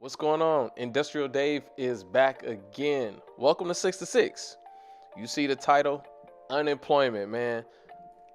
What's going on? Industrial Dave is back again. Welcome to 6 to 6. You see the title, unemployment, man.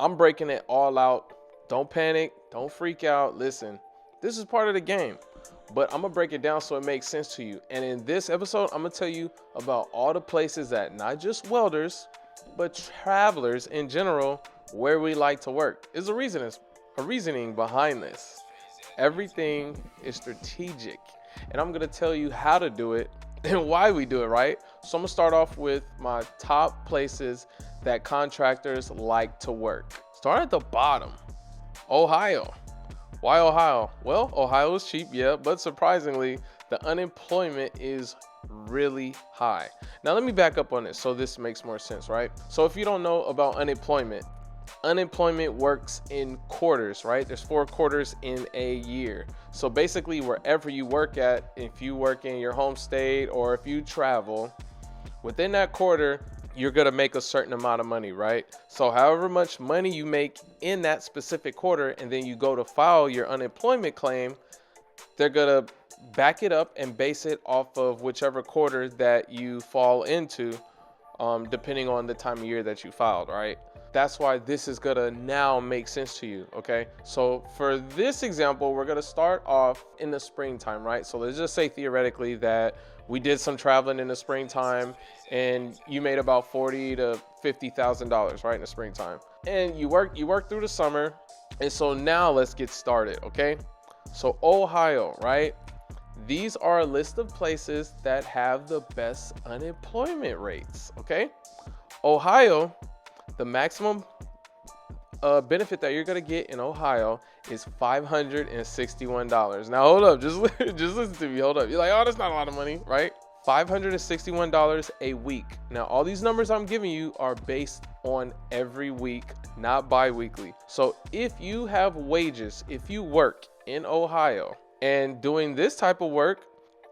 I'm breaking it all out. Don't panic, don't freak out. Listen, this is part of the game, but I'm gonna break it down so it makes sense to you. And in this episode, I'm gonna tell you about all the places that not just welders, but travelers in general, where we like to work. There's a reasoning behind this. Everything is strategic. And I'm gonna tell you how to do it and why we do it, right? So I'm gonna start off with my top places that contractors like to work. Start at the bottom, Ohio. Why Ohio? Well, Ohio is cheap, yeah, but surprisingly, the unemployment is really high. Now let me back up on this so this makes more sense, right? So if you don't know about unemployment works in quarters, right? There's 4 quarters in a year. So basically wherever you work at, if you work in your home state or if you travel, within that quarter, you're gonna make a certain amount of money, right? So however much money you make in that specific quarter and then you go to file your unemployment claim, they're gonna back it up and base it off of whichever quarter that you fall into, depending on the time of year that you filed, right? That's why this is gonna now make sense to you, okay? So for this example, we're gonna start off in the springtime, right? So let's just say theoretically that we did some traveling in the springtime and you made about $40,000 to $50,000, right, in the springtime. And you work through the summer. And so now let's get started, okay? So Ohio, right? These are a list of places that have the best unemployment rates, okay? Ohio, the maximum benefit that you're gonna get in Ohio is $561. Now hold up, just listen to me. Hold up. You're like, oh, that's not a lot of money, right? $561 a week. Now all these numbers I'm giving you are based on every week, not bi-weekly. So if you have wages, if you work in Ohio and doing this type of work,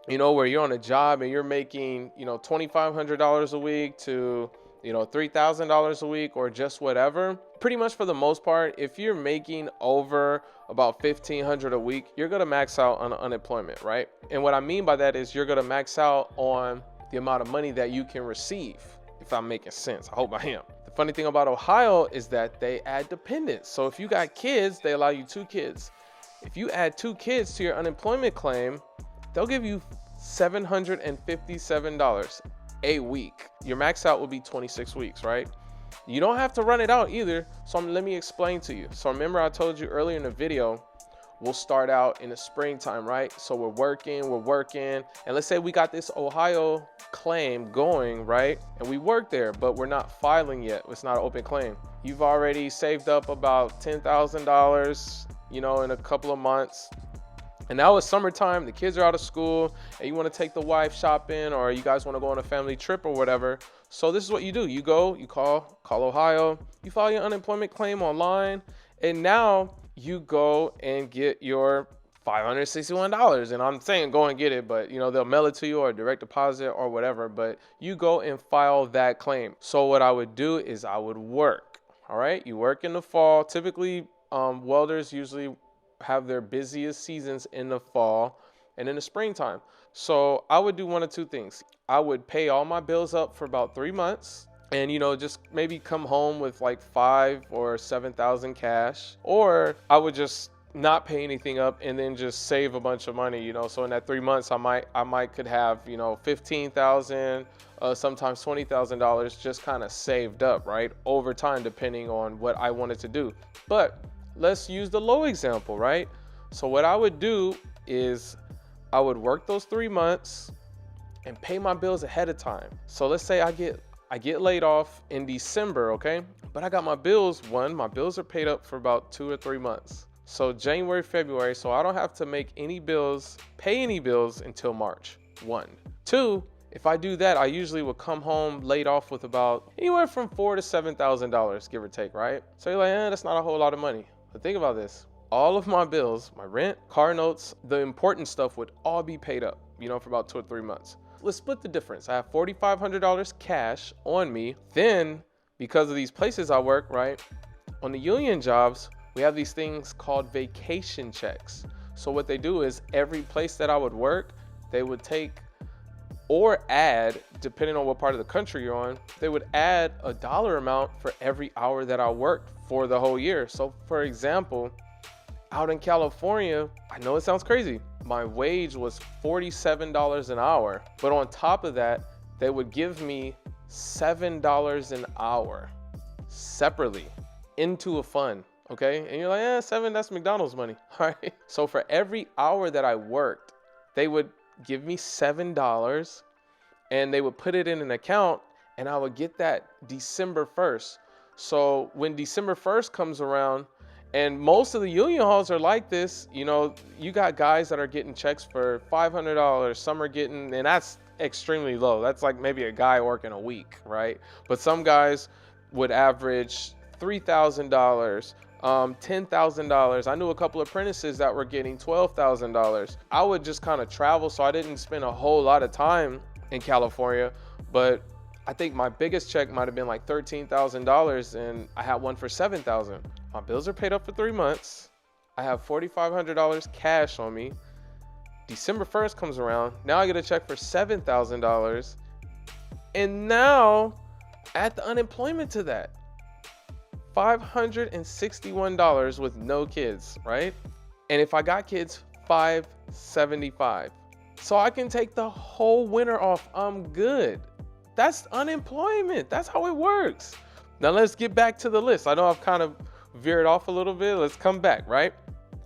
you know, where you're on a job and you're making, you know, $2,500 a week to, you know, $3,000 a week or just whatever, pretty much for the most part, if you're making over about $1,500 a week, you're gonna max out on unemployment, right? And what I mean by that is you're gonna max out on the amount of money that you can receive, if I'm making sense. I hope I am. The funny thing about Ohio is that they add dependents. So if you got kids, they allow you 2 kids. If you add 2 kids to your unemployment claim, they'll give you $757 a week. Your max out will be 26 weeks, right? You don't have to run it out either. So let me explain to you. So remember I told you earlier in the video, we'll start out in the springtime, right? So we're working, and let's say we got this Ohio claim going, right? And we work there, but we're not filing yet. It's not an open claim. You've already saved up about $10,000, you know, in a couple of months. And now it's summertime, the kids are out of school, and you want to take the wife shopping, or you guys want to go on a family trip or whatever. So this is what you do. You go, you call Ohio, you file your unemployment claim online, and now you go and get your $561. And I'm saying go and get it, but you know, they'll mail it to you or direct deposit or whatever, but you go and file that claim. So what I would do is I would work, all right? You work in the fall. Typically, welders usually have their busiest seasons in the fall and in the springtime. So I would do one of 2 things. I would pay all my bills up for about 3 months and, you know, just maybe come home with like 5,000 or 7,000 cash, or I would just not pay anything up and then just save a bunch of money, you know. So in that 3 months, I might could have, you know, 15,000, sometimes $20,000 just kind of saved up, right, over time, depending on what I wanted to do. But let's use the low example, right? So what I would do is I would work those 3 months and pay my bills ahead of time. So let's say I get laid off in December, okay? But I got my bills. My bills are paid up for about 2 or 3 months. So January, February, so I don't have to pay any bills until March. 1. 2, if I do that, I usually will come home laid off with about anywhere from $4,000 to $7,000, give or take, right? So you're like, that's not a whole lot of money. But think about this. All of my bills, my rent, car notes, the important stuff would all be paid up, you know, for about 2 or 3 months. Let's split the difference. I have $4,500 cash on me. Then, because of these places I work, right, on the union jobs, we have these things called vacation checks. So what they do is every place that I would work, they would take or add, depending on what part of the country you're on, they would add a dollar amount for every hour that I worked for the whole year. So for example, out in California, I know it sounds crazy, my wage was $47 an hour, but on top of that, they would give me $7 an hour separately into a fund, okay? And you're like, seven, that's McDonald's money, all right? So for every hour that I worked, they would give me $7 and they would put it in an account and I would get that December 1st. So when December 1st comes around, and most of the union halls are like this, you know, you got guys that are getting checks for $500, some are getting, and that's extremely low. That's like maybe a guy working a week, right? But some guys would average $3,000, $10,000. I knew a couple of apprentices that were getting $12,000. I would just kind of travel, so I didn't spend a whole lot of time in California, but I think my biggest check might have been like $13,000, and I had one for $7,000. My bills are paid up for 3 months. I have $4,500 cash on me. December 1st comes around. Now I get a check for $7,000. And now add the unemployment to that. $561 with no kids, right? And if I got kids, $575. So I can take the whole winter off. I'm good. That's unemployment. That's how it works. Now let's get back to the list. I know I've kind of veered off a little bit. Let's come back, right?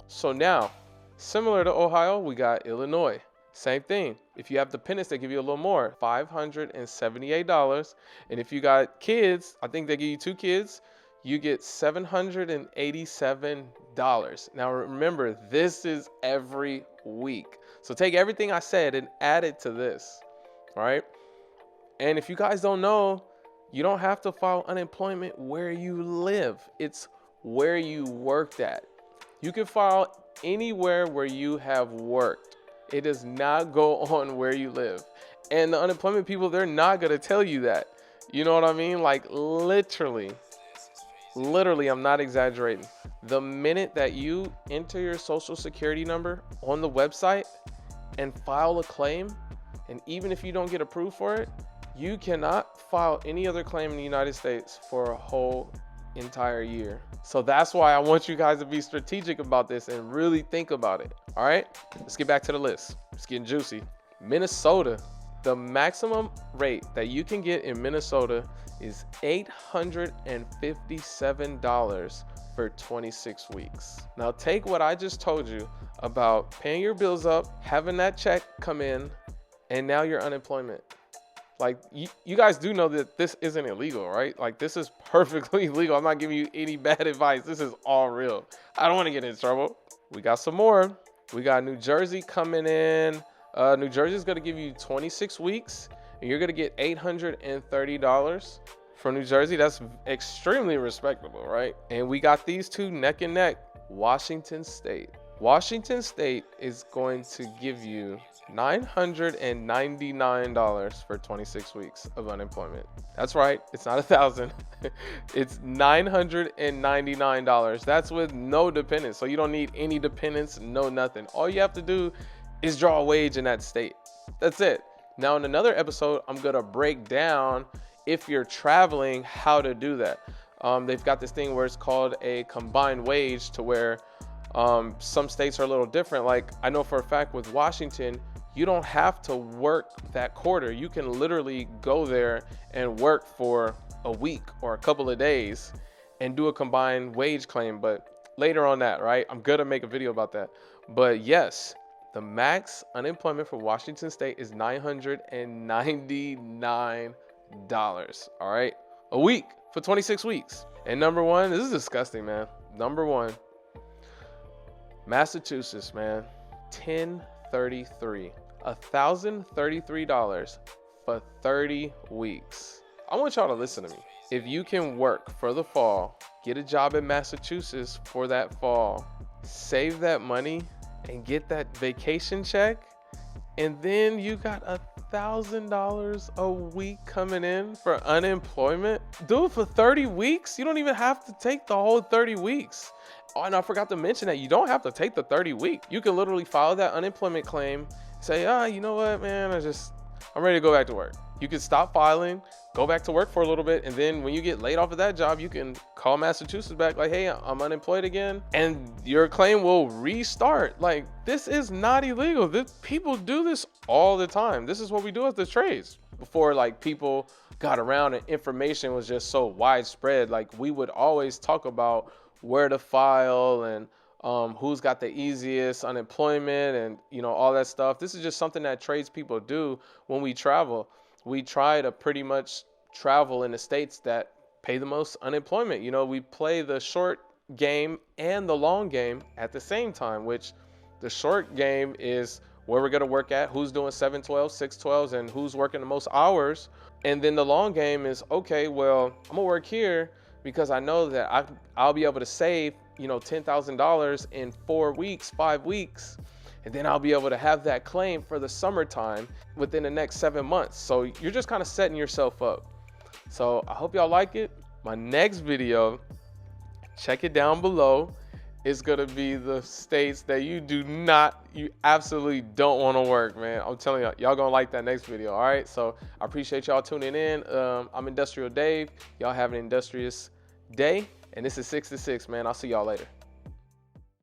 So now, similar to Ohio, we got Illinois. Same thing. If you have dependents, they give you a little more, $578. And if you got kids, I think they give you 2 kids, you get $787. Now remember, this is every week. So take everything I said and add it to this, all right? And if you guys don't know, you don't have to file unemployment where you live. It's where you worked at. You can file anywhere where you have worked. It does not go on where you live. And the unemployment people, they're not gonna tell you that. You know what I mean? Like literally, I'm not exaggerating. The minute that you enter your social security number on the website and file a claim, and even if you don't get approved for it, you cannot file any other claim in the United States for a whole entire year. So that's why I want you guys to be strategic about this and really think about it. All right, let's get back to the list. It's getting juicy. Minnesota, the maximum rate that you can get in Minnesota is $857 for 26 weeks. Now take what I just told you about paying your bills up, having that check come in, and now your unemployment. Like you guys do know that this isn't illegal, right? Like this is perfectly legal. I'm not giving you any bad advice. This is all real. I don't want to get in trouble. We got some more. We got New Jersey coming in. New Jersey is going to give you 26 weeks and you're going to get $830 from New Jersey. That's extremely respectable, right? And we got these two neck and neck. Washington State. Washington State is going to give you $999 for 26 weeks of unemployment. That's right, it's not $1,000. It's $999. That's with no dependents. So you don't need any dependents, no nothing. All you have to do is draw a wage in that state. That's it. Now in another episode, I'm gonna break down, if you're traveling, how to do that. They've got this thing where it's called a combined wage, to where some states are a little different. Like I know for a fact with Washington, you don't have to work that quarter. You can literally go there and work for a week or a couple of days and do a combined wage claim. But later on that, right? I'm gonna make a video about that. But yes, the max unemployment for Washington State is $999. All right, a week for 26 weeks. And number one, this is disgusting, man. Number one, Massachusetts, man, $1,033 for 30 weeks. I want y'all to listen to me. If you can work for the fall, get a job in Massachusetts for that fall, save that money and get that vacation check, and then you got $1,000 a week coming in for unemployment. Do it for 30 weeks. You don't even have to take the whole 30 weeks. Oh, and I forgot to mention that you don't have to take the 30 week. You can literally file that unemployment claim, say, you know what, man, I'm ready to go back to work. You can stop filing, go back to work for a little bit, and then when you get laid off of that job, you can call Massachusetts back like, hey, I'm unemployed again, and your claim will restart. Like, this is not illegal. People do this all the time. This is what we do as the trades. Before, like, people got around and information was just so widespread, like, we would always talk about where to file and who's got the easiest unemployment and, you know, all that stuff. This is just something that tradespeople do when we travel. We try to pretty much travel in the states that pay the most unemployment. You know, we play the short game and the long game at the same time, which the short game is where we're going to work at, who's doing 712, 612s, and who's working the most hours. And then the long game is, okay, well, I'm gonna work here because I know that I'll be able to save, you know, $10,000 in 4 weeks, 5 weeks. And then I'll be able to have that claim for the summertime within the next 7 months. So you're just kind of setting yourself up. So I hope y'all like it. My next video, check it down below, is gonna be the states that you absolutely don't want to work, man. I'm telling y'all gonna like that next video. All right, so I appreciate y'all tuning in. I'm Industrial Dave. Y'all have an industrious day, and this is 6 to 6, man. I'll see y'all later.